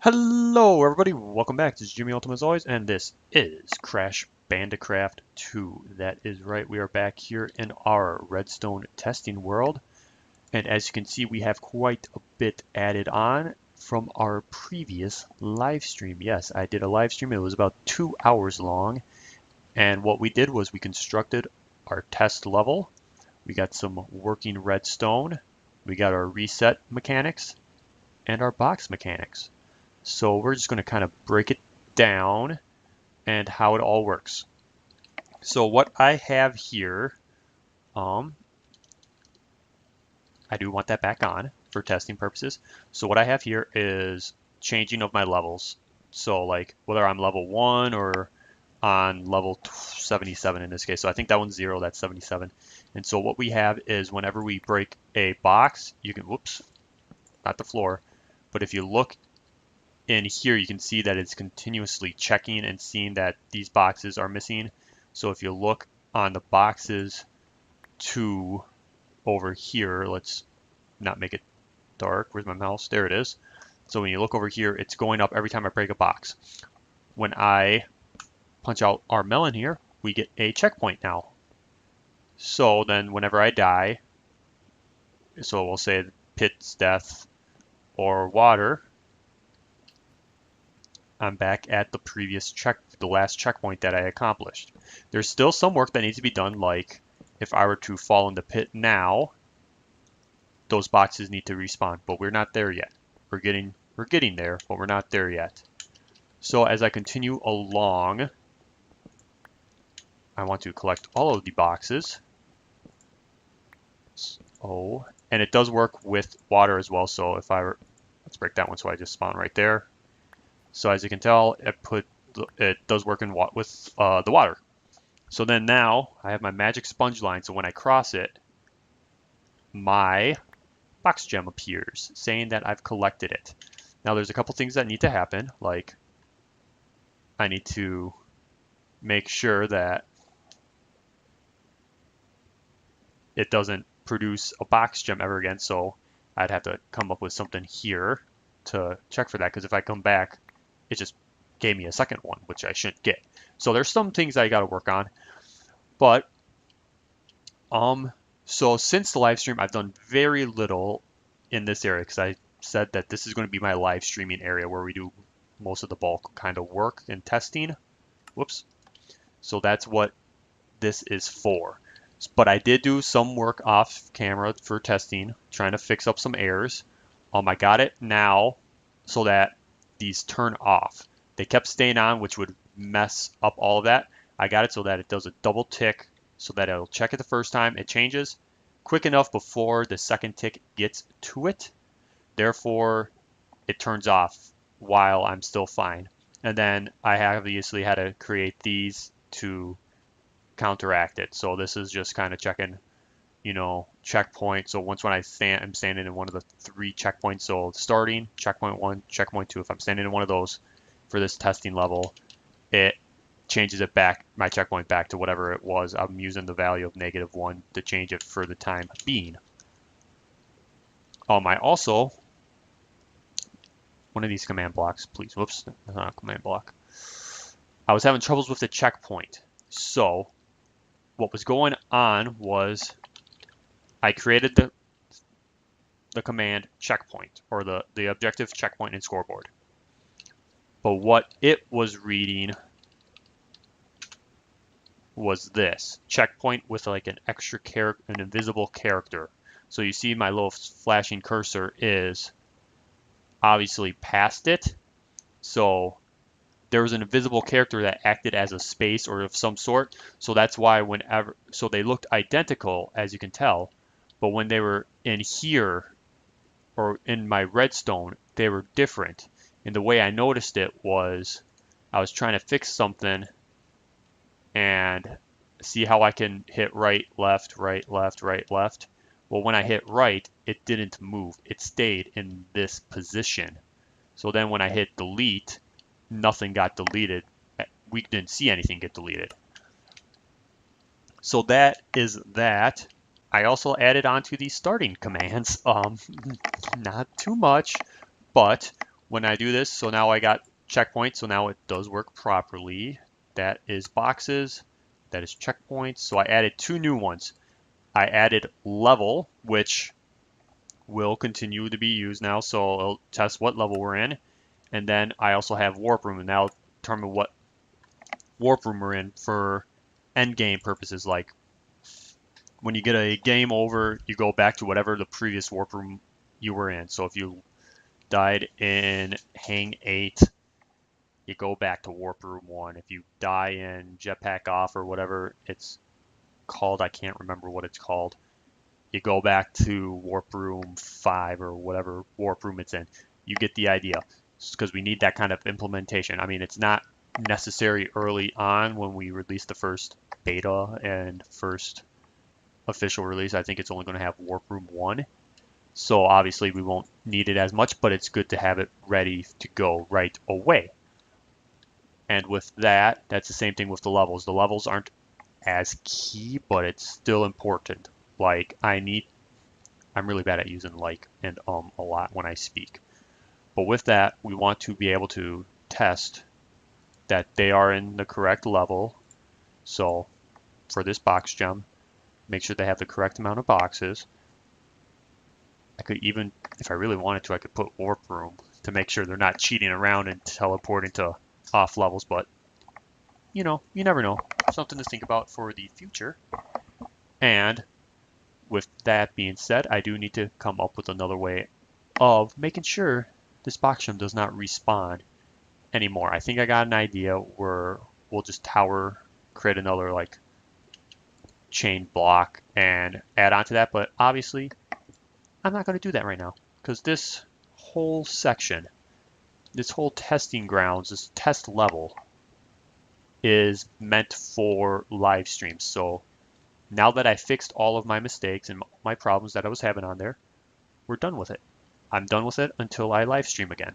Hello everybody, welcome back. This is JimmyUltima as always, and this is Crash BandiCRAFT 2. That is right, we are back here in our redstone testing world. And as you can see, we have quite a bit added on from our previous live stream. Yes, I did a live stream, it was about 2 hours long. And what we did was we constructed our test level. We got some working redstone. We got our reset mechanics and our box mechanics. So we're just going to kind of break it down and how it all works. So what I have here, I do want that back on for testing purposes. So what I have here is changing of my levels. So like whether I'm level 1 or on level 77 in this case. So I think that one's 0, that's 77. And so what we have is whenever we break a box, you can, whoops, not the floor, but if you look in here, you can see that it's continuously checking and seeing that these boxes are missing. So if you look on the boxes to over here, let's not make it dark. Where's my mouse? There it is. So when you look over here, it's going up every time I break a box. When I punch out our melon here, we get a checkpoint now. So then whenever I die, so we'll say pits, death, or water, I'm back at the previous the last checkpoint that I accomplished. There's still some work that needs to be done, like if I were to fall in the pit now, those boxes need to respawn, but we're not there yet. We're getting there, but we're not there yet. So as I continue along, I want to collect all of the boxes. So, and it does work with water as well. So if I were, let's break that one so I just spawn right there. So as you can tell, it does work with the water. So then now I have my magic sponge line. So when I cross it, my box gem appears saying that I've collected it. Now there's a couple things that need to happen. Like I need to make sure that it doesn't produce a box gem ever again. So I'd have to come up with something here to check for that. Because if I come back, it just gave me a second one, which I shouldn't get. So there's some things I got to work on. But so since the live stream, I've done very little in this area because I said that this is going to be my live streaming area where we do most of the bulk kind of work and testing. Whoops. So that's what this is for. But I did do some work off camera for testing, trying to fix up some errors. I got it now so that these turn off. They kept staying on, which would mess up all of that. I got it so that it does a double tick so that it'll check it the first time. It changes quick enough before the second tick gets to it. Therefore, it turns off while I'm still fine. And then I obviously had to create these to counteract it. So this is just kind of checking, checkpoint. So once when I'm standing in one of the 3 checkpoints, so starting, checkpoint 1, checkpoint 2, if I'm standing in one of those for this testing level, it changes it back, my checkpoint back to whatever it was. I'm using the value of -1 to change it for the time being. I also, one of these command blocks, please, whoops, that's not a command block. I was having troubles with the checkpoint. So what was going on was I created the command checkpoint, or the objective checkpoint in scoreboard. But what it was reading was this checkpoint with like an extra character, an invisible character. So you see my little flashing cursor is obviously past it. So there was an invisible character that acted as a space or of some sort. So that's why so they looked identical, as you can tell, but when they were in here or in my redstone, they were different. And the way I noticed it was I was trying to fix something and see how I can hit right, left, right, left, right, left. Well, when I hit right, it didn't move. It stayed in this position. So then when I hit delete, nothing got deleted. We didn't see anything get deleted. So that is that. I also added on to these starting commands. Not too much, but when I do this, so now I got checkpoints, so now it does work properly. That is boxes, that is checkpoints. So I added 2 new ones. I added level, which will continue to be used now, so it'll test what level we're in. And then I also have warp room, and that'll determine what warp room we're in for end game purposes. Like when you get a game over, you go back to whatever the previous warp room you were in. So if you died in Hang 8, you go back to warp room 1. If you die in Jetpack Off or whatever it's called, I can't remember what it's called, you go back to warp room 5 or whatever warp room it's in. You get the idea, because we need that kind of implementation. I mean, it's not necessary early on when we release the first beta and first official release. I think it's only going to have warp room 1. So obviously we won't need it as much, but it's good to have it ready to go right away. And with that, that's the same thing with the levels. The levels aren't as key, but it's still important. Like I'm really bad at using like and a lot when I speak. But with that, we want to be able to test that they are in the correct level. So for this box gem, make sure they have the correct amount of boxes. I could even, if I really wanted to, I could put warp room to make sure they're not cheating around and teleporting to off levels, but you know, you never know. Something to think about for the future. And with that being said, I do need to come up with another way of making sure this box gem does not respawn anymore. I think I got an idea where we'll just create another like chain block and add on to that, but obviously I'm not going to do that right now, because this whole section, this whole testing grounds, this test level is meant for live streams. So now that I fixed all of my mistakes and my problems that I was having on there, we're done with it. I'm done with it until I live stream again.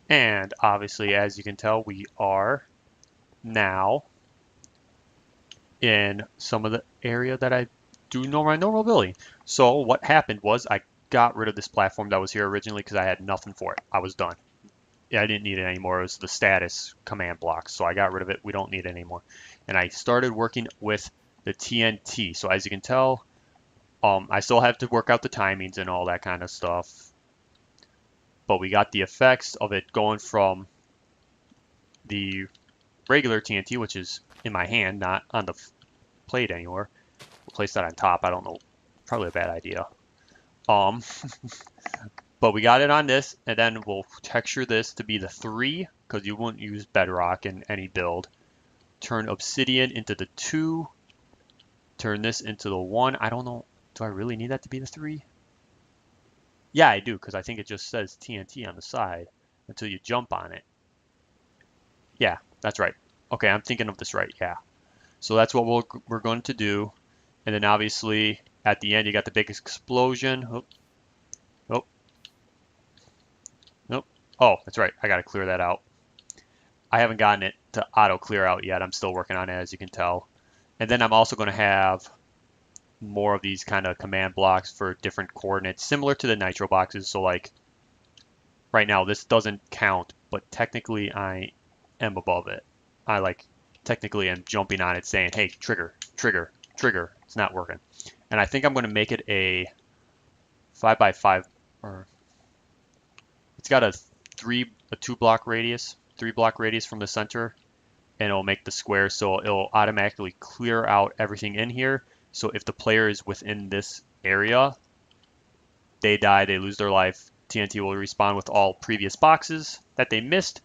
And obviously, as you can tell, we are now in some of the area that I do my normal building. So what happened was I got rid of this platform that was here originally because I had nothing for it. I was done. I didn't need it anymore. It was the status command block. So I got rid of it. We don't need it anymore. And I started working with the TNT. So as you can tell, I still have to work out the timings and all that kind of stuff. But we got the effects of it going from the regular TNT, which is in my hand, not on the plate anymore. We'll place that on top. I don't know. Probably a bad idea. But we got it on this, and then we'll texture this to be the 3, because you wouldn't use bedrock in any build. Turn obsidian into the 2. Turn this into the 1. I don't know. Do I really need that to be the 3? Yeah, I do, because I think it just says TNT on the side until you jump on it. Yeah, that's right. Okay, I'm thinking of this right. Yeah. So that's what we're going to do. And then obviously at the end you got the big explosion. Oh. Oh. Nope. Oh, that's right. I got to clear that out. I haven't gotten it to auto clear out yet. I'm still working on it, as you can tell. And then I'm also going to have more of these kind of command blocks for different coordinates, similar to the nitro boxes. So like right now this doesn't count, but technically I am above it. I like technically am jumping on it saying, hey, trigger, trigger, trigger. It's not working. And I think I'm going to make it a 5x5, or it's got a 2 block radius, 3 block radius from the center, and it'll make the square, so it'll automatically clear out everything in here. So if the player is within this area, they die, they lose their life. TNT will respawn with all previous boxes that they missed,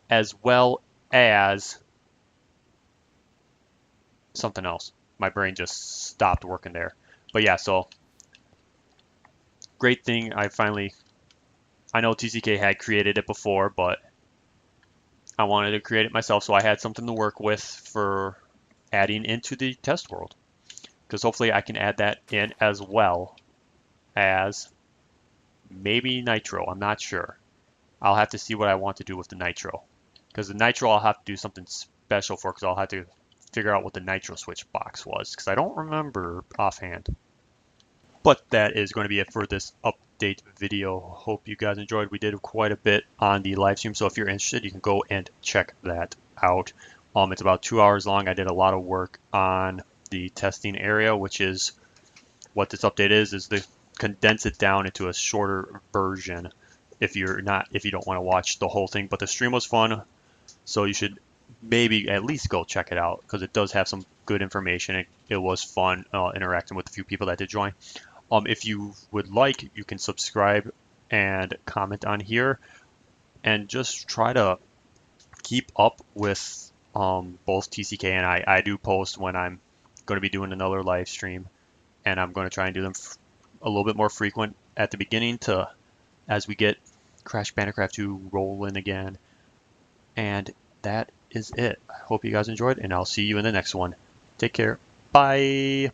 as well as something else. My brain just stopped working there. But yeah, so great thing. I know TCK had created it before, but I wanted to create it myself, so I had something to work with for adding into the test world. Because hopefully I can add that in as well as maybe Nitro. I'm not sure. I'll have to see what I want to do with the Nitro. Because the Nitro I'll have to do something special for, because I'll have to figure out what the Nitro switch box was, because I don't remember offhand. But that is going to be it for this update. update video. Hope you guys enjoyed. We did quite a bit on the live stream, so if you're interested, you can go and check that out. It's about 2 hours long. I did a lot of work on the testing area, which is what this update is to condense it down into a shorter version if you don't want to watch the whole thing. But the stream was fun, so you should maybe at least go check it out because it does have some good information. It was fun interacting with a few people that did join. If you would like, you can subscribe and comment on here and just try to keep up with both TCK and I. I do post when I'm going to be doing another live stream, and I'm going to try and do them a little bit more frequent at the beginning as we get Crash BandiCRAFT 2 rolling again. And that is it. I hope you guys enjoyed, and I'll see you in the next one. Take care. Bye.